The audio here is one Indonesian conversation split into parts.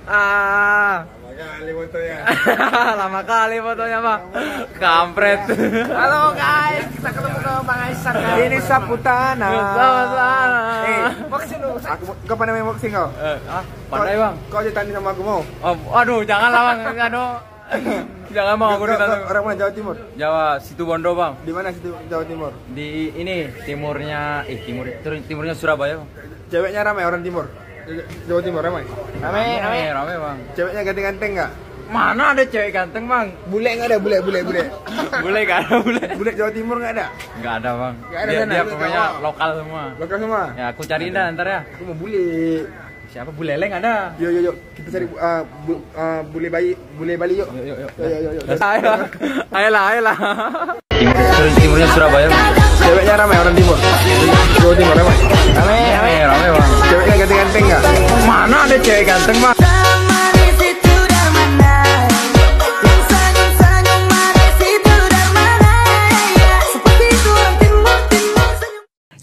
Ah. Lama kali fotonya. Lama kali fotonya, Bang. Kampret. Halo guys, kita ketemu ke Bang Aisyah. Ini Saputana. Boxing dulu. Kau pandai main boxing kau? Pandai, Bang. Kau aja tanding sama aku mau? Oh, aduh, janganlah, Bang. Aduh. Jangan, Bang, aku ditantang. Orang mana, Jawa Timur? Jawa, Situbondo, Bang. Di mana situ Jawa Timur? Di ini timurnya Surabaya, Bang. Ceweknya ramai orang timur. Jawa Timur ramai. Rame, Bang. Ceweknya ganteng-ganteng enggak? Mana ada cewek ganteng, Bang? Bule enggak ada, bule. Bule enggak ada, bule. Bule Jawa Timur enggak ada? Enggak ada, Bang. Nggak ada Dia, sana. dia pokoknya lokal semua. Lokal semua. Ya, aku cariin dah ntar ya. Aku mau bule. Siapa Buleleng ada? Yo, kita cari bule Bali yuk. Yo. Ayolah. Timurnya Surabaya. Ceweknya ramai orang timur. Jawa Timur ramai. Rame, Bang. Ceweknya ganteng-ganteng enggak? Mana ada cewek ganteng, Bang?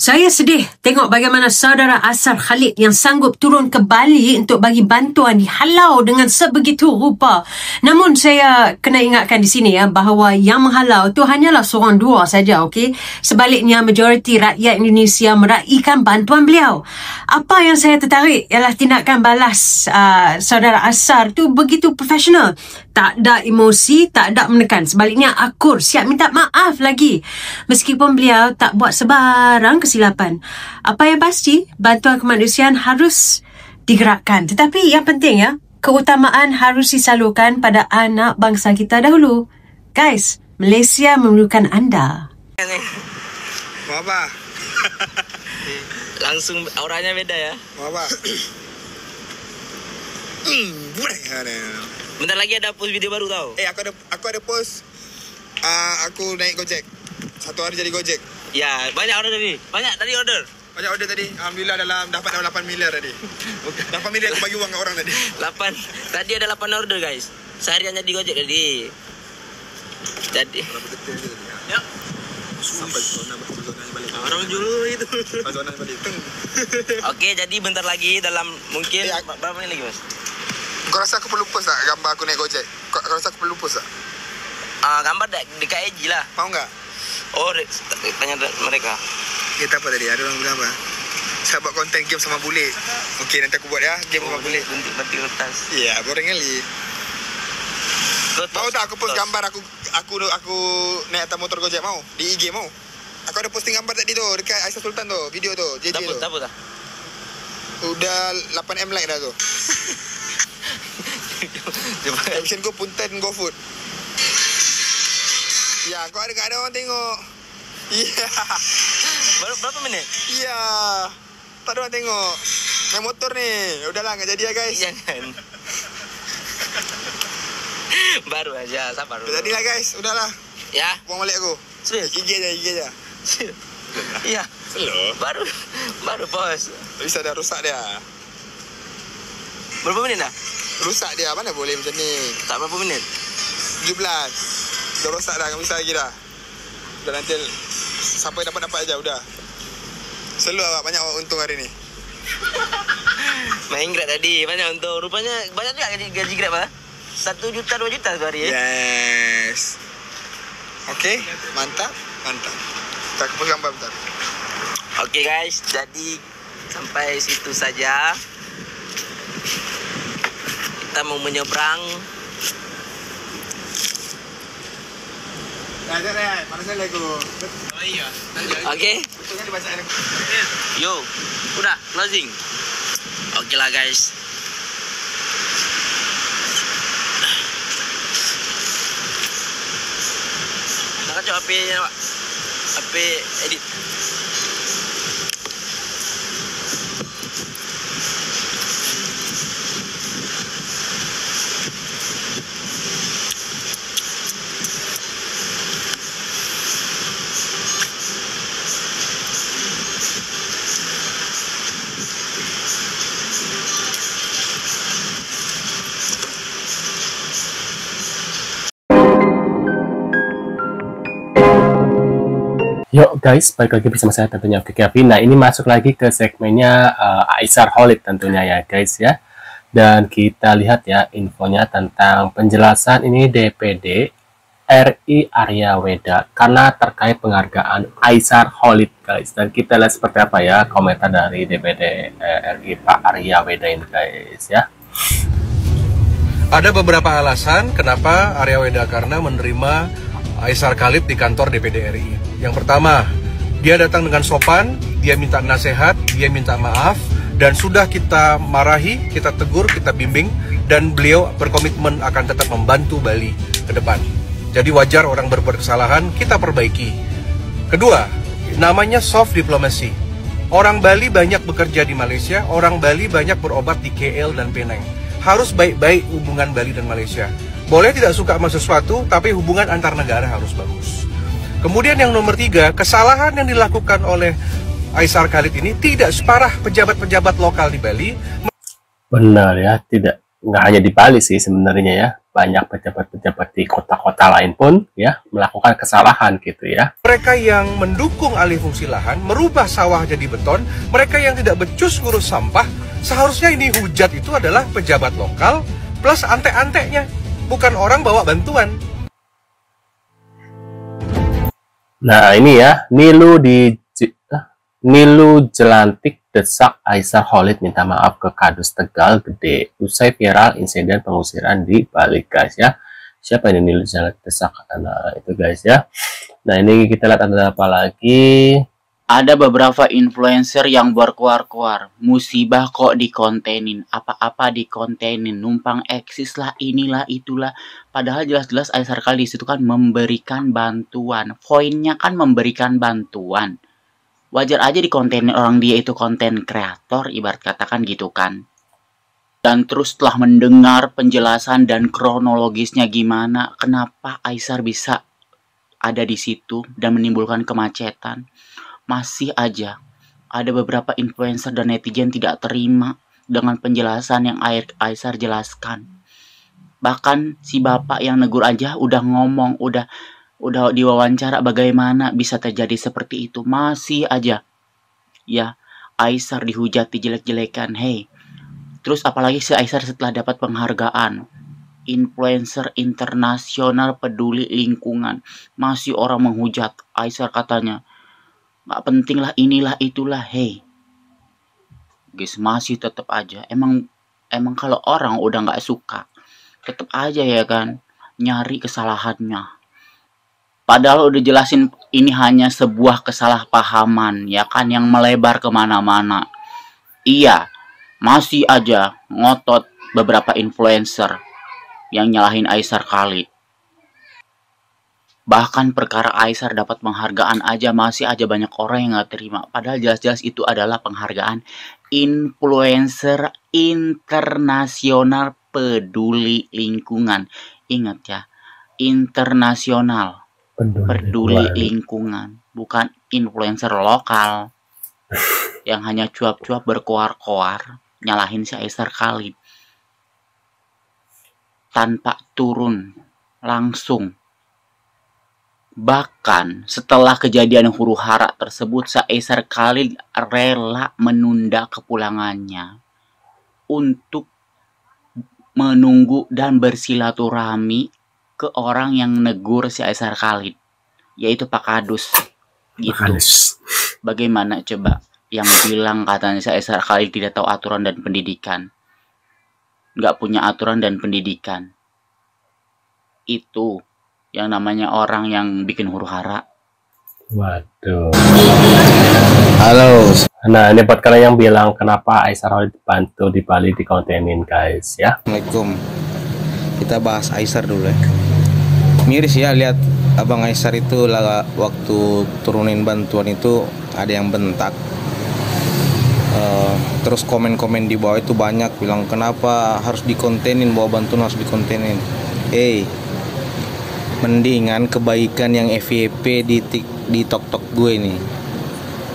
Saya sedih tengok bagaimana saudara Asar Khalid yang sanggup turun ke Bali untuk bagi bantuan dihalau dengan sebegitu rupa. Namun saya kena ingatkan di sini ya bahawa yang menghalau tu hanyalah seorang dua saja, okey? Sebaliknya majoriti rakyat Indonesia meraihkan bantuan beliau. Apa yang saya tertarik ialah tindakan balas saudara Asar tu begitu profesional. Tak ada emosi, tak ada menekan. Sebaliknya akur, siap minta maaf lagi. Meskipun beliau tak buat sebarang kesilapan. Apa yang pasti, bantuan kemanusiaan harus digerakkan. Tetapi yang penting ya, keutamaan harus disalurkan pada anak bangsa kita dahulu. Guys, Malaysia memerlukan anda. Mau apa? Langsung auranya beda ya. Mau apa? Bentar lagi ada post video baru tau. Aku ada post. Aku naik Gojek. 1 hari jadi Gojek. Ya, banyak order tadi. Banyak tadi order. Banyak order tadi. Alhamdulillah dapat 8 miliar tadi. 8 miliar aku bagi uang ke orang tadi. 8. Tadi ada 8 order guys. Seharian jadi Gojek tadi. Jadi. Ya. Sampai zona balik. Orang dulu itu. Zona balik. Oke, jadi bentar lagi dalam mungkin berapa menit lagi, Mas? Kau rasa aku perlu post tak gambar aku naik Gojek? Kau rasa aku perlu post tak? Gambar dekat IG lah. Mau enggak? Oh, tanya mereka. Kita apa tadi? Ada orang bilang apa? Saya buat konten game sama bule. Okey, nanti aku buat ya game sama bule. Bentuk kertas. Ya, boring kali. Mau tak aku post gambar aku naik atas motor Gojek mau? Di IG mau? Aku ada posting gambar tadi tu dekat Aisyah Sultan tu, video tu, JJ tu. Tak apa. Udah 8M like dah tu. Caption ko punten go food. Ya, kau ada orang tengok. Ya. Baru berapa menit? Ya. Tak ada orang tengok. Naik motor ni. Udahlah, enggak jadi ya guys. Jangan. Baru aja, sabar dulu. Jadilah guys, udahlah. Ya. Buang balik aku. Serius? IG aja. Iya. Slow. Baru bos. Bisa dah rusak dia. Berapa menit dah? Rusak dia, mana boleh macam ni. Tak berapa menit? 17. Dah rosak dah, tak bisa lagi dah. Dah nanti sampai dapat aja udah. Selalu awak banyak untung hari ni. Main Grab tadi, banyak untung. Rupanya banyak juga gaji Grab lah. 1 juta 2 juta sehari ya. Yes. Okey, mantap. Tak aku gambar bentar. Okey guys, jadi sampai situ saja. Kita mau menyeberang. Dah, panas lagi aku. Oh iya. Okey. Betulnya dibaca ni. Yo, udah closing. Okey lah guys. Nak kacau HP-nya Pak. HP edit. Yuk guys, balik lagi bersama saya tentunya Kevin. Nah, ini masuk lagi ke segmennya Aisyah Khalid tentunya ya guys ya. Dan kita lihat ya infonya tentang penjelasan ini DPD RI Arya Weda karena terkait penghargaan Aisar Khalid guys. Dan kita lihat seperti apa ya komentar dari DPD RI Pak Arya Weda ini guys ya. Ada beberapa alasan kenapa Arya Weda Karna menerima Aisar Khalid di kantor DPD RI. Yang pertama, dia datang dengan sopan, dia minta nasihat, dia minta maaf, dan sudah kita marahi, kita tegur, kita bimbing, dan beliau berkomitmen akan tetap membantu Bali ke depan. Jadi wajar orang berbuat kesalahan, kita perbaiki. Kedua, namanya soft diplomacy. Orang Bali banyak bekerja di Malaysia, orang Bali banyak berobat di KL dan Penang. Harus baik-baik hubungan Bali dan Malaysia. Boleh tidak suka sama sesuatu, tapi hubungan antar negara harus bagus. Kemudian yang nomor 3, kesalahan yang dilakukan oleh Aisar Khalid ini tidak separah pejabat-pejabat lokal di Bali. Benar ya, nggak hanya di Bali sih sebenarnya ya. Banyak pejabat-pejabat di kota-kota lain pun ya melakukan kesalahan gitu ya. Mereka yang mendukung alih fungsi lahan, merubah sawah jadi beton, mereka yang tidak becus ngurus sampah, seharusnya ini hujat itu adalah pejabat lokal plus antek-anteknya, bukan orang bawa bantuan. Nah ini ya, Nilu Jelantik desak Aisar Khalid minta maaf ke Kadus Tegal Gede usai viral insiden pengusiran di Bali guys ya. Siapa ini Nilu Jelantik desak? Nah itu guys ya. Nah ini kita lihat ada apa lagi. Ada beberapa influencer yang berkuar-kuar, musibah kok dikontenin, apa-apa dikontenin, numpang eksis lah, inilah, itulah. Padahal jelas-jelas Aisar Khalid itu kan memberikan bantuan, poinnya kan memberikan bantuan. Wajar aja dikontenin orang dia itu konten kreator, ibarat katakan gitu kan. Dan terus setelah mendengar penjelasan dan kronologisnya gimana, kenapa Aisar bisa ada di situ dan menimbulkan kemacetan. Masih aja ada beberapa influencer dan netizen tidak terima dengan penjelasan yang Aisar jelaskan. Bahkan si bapak yang negur aja udah ngomong, udah diwawancara bagaimana bisa terjadi seperti itu. Masih aja ya Aisar dihujati jelek-jelekan. Hey, terus apalagi si Aisar setelah dapat penghargaan influencer internasional peduli lingkungan, masih orang menghujat Aisar, katanya nggak penting lah, inilah, itulah. Hey guys, masih tetap aja emang kalau orang udah nggak suka tetap aja ya kan nyari kesalahannya. Padahal udah jelasin ini hanya sebuah kesalahpahaman ya kan yang melebar kemana-mana. Iya, masih aja ngotot beberapa influencer yang nyalahin Aisar Khalid. Bahkan perkara Aisar dapat penghargaan aja masih aja banyak orang yang gak terima. Padahal jelas-jelas itu adalah penghargaan influencer internasional peduli lingkungan. Ingat ya, internasional peduli lingkungan, bukan influencer lokal yang hanya cuap-cuap berkoar-koar nyalahin si Aisar Khalid tanpa turun langsung. Bahkan setelah kejadian huru-hara tersebut, Aisar Khalid rela menunda kepulangannya untuk menunggu dan bersilaturahmi ke orang yang negur si Aisar Khalid, yaitu Pak Kadus. Gitu. Bagaimana coba yang bilang katanya si Aisar Khalid tidak tahu aturan dan pendidikan, nggak punya aturan dan pendidikan. Itu yang namanya orang yang bikin huru-hara. Waduh. Halo. Nah ini buat kalian yang bilang kenapa Aisar Khalid bantu di Bali dikontenin guys ya. Assalamualaikum. Kita bahas Aisar dulu ya. Miris ya lihat Abang Aisar itu waktu turunin bantuan itu ada yang bentak. Terus komen-komen di bawah itu banyak bilang kenapa harus dikontenin, bawa bantuan harus dikontenin. Mendingan kebaikan yang FYP di tok-tok gue ini.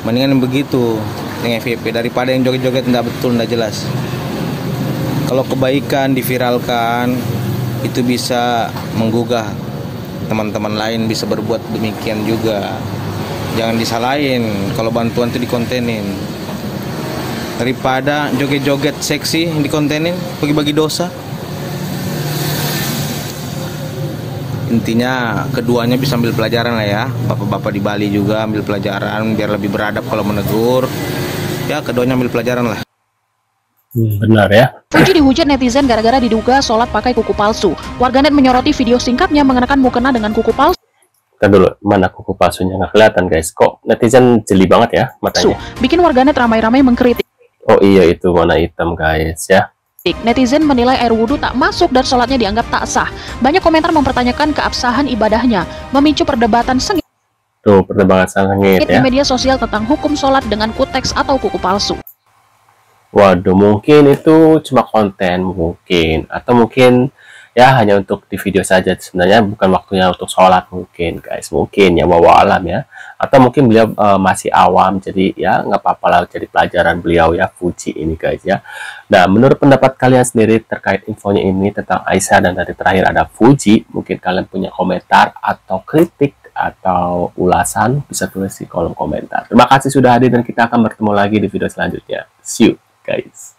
Mendingan begitu yang FYP daripada yang joget-joget nggak betul, nggak jelas. Kalau kebaikan diviralkan itu bisa menggugah teman-teman lain bisa berbuat demikian juga. Jangan disalahin kalau bantuan itu dikontenin. daripada joget-joget seksi dikontenin, bagi-bagi dosa. Intinya keduanya bisa ambil pelajaran lah ya. Bapak-bapak di Bali juga ambil pelajaran biar lebih beradab kalau menegur. Ya keduanya ambil pelajaran lah. Benar ya. Fuji dihujat netizen gara-gara diduga sholat pakai kuku palsu. Warganet menyoroti video singkatnya mengenakan mukena dengan kuku palsu. Kita dulu, mana kuku palsunya nggak kelihatan guys. Kok netizen jeli banget ya matanya. Bikin warganet ramai-ramai mengkritik. Oh iya, itu warna hitam guys ya. Netizen menilai air wudhu tak masuk dan sholatnya dianggap tak sah. Banyak komentar mempertanyakan keabsahan ibadahnya, memicu perdebatan sengit. Tuh, perdebatan sengit Di ya. media sosial tentang hukum sholat dengan kuteks atau kuku palsu. Waduh, mungkin itu cuma konten mungkin, atau mungkin ya hanya untuk di video saja. Sebenarnya bukan waktunya untuk sholat mungkin guys, mungkin ya, wallahu alam ya. Atau mungkin beliau masih awam, jadi ya nggak apa-apa lah, jadi pelajaran beliau ya, Fuji ini guys ya. Nah, menurut pendapat kalian sendiri terkait infonya ini tentang Aisyah, dan tadi terakhir ada Fuji, mungkin kalian punya komentar atau kritik atau ulasan, bisa tulis di kolom komentar. Terima kasih sudah hadir dan kita akan bertemu lagi di video selanjutnya. See you guys.